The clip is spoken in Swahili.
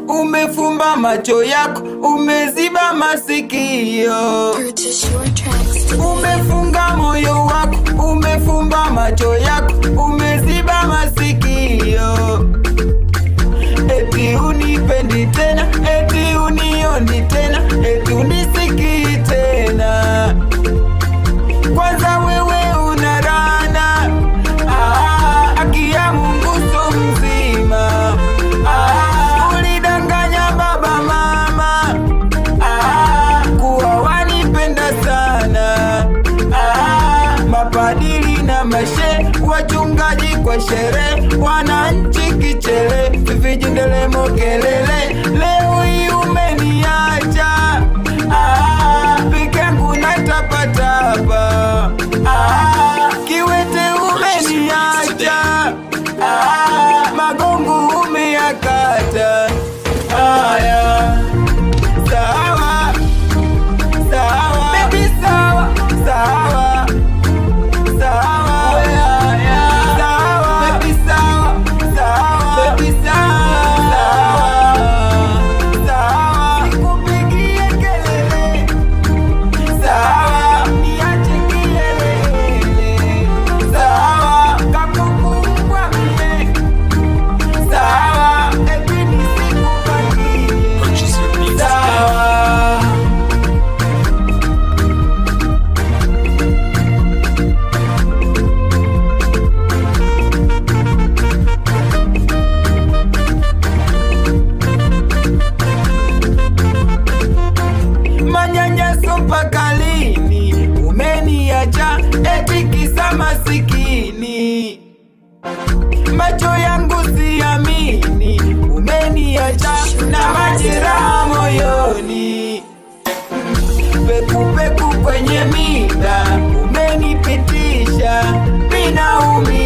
umefumba macho yako, umeziba masikio. Umefunga moyo wako, umefumba macho yako, umeziba masikio. Eti unipendi tena, eti unioni tena, eti unisikii tena. Kwanza wewe unarana, haki ya Mungu so mzima. Ulidanganya baba mama, kuwa wanipenda sana. Mapadiri na mashe, wachungaji kwa sherehe, wananchi kichele, vijindelemo kelele. Leo hii umeniacha, peke yangu natapatapa. Kiwete umeniacha, magongo umeyakata. Aya, sawa, sawa, baby sawa, sawa, sawa, sawa, baby sawa, sawa, baby sawa, sawa, nikupigie kelele, sawa, niache kielele, sawa, kakukumbwa mie, sawa, eti nisikubakie, sawa. Manyanyaso mpaka lini? Umeniacha eti kisa masikini. Macho yangu siamini, umeniacha na majeraha moyoni. Peku peku kwenye mida, umenipitisha, ninaumia.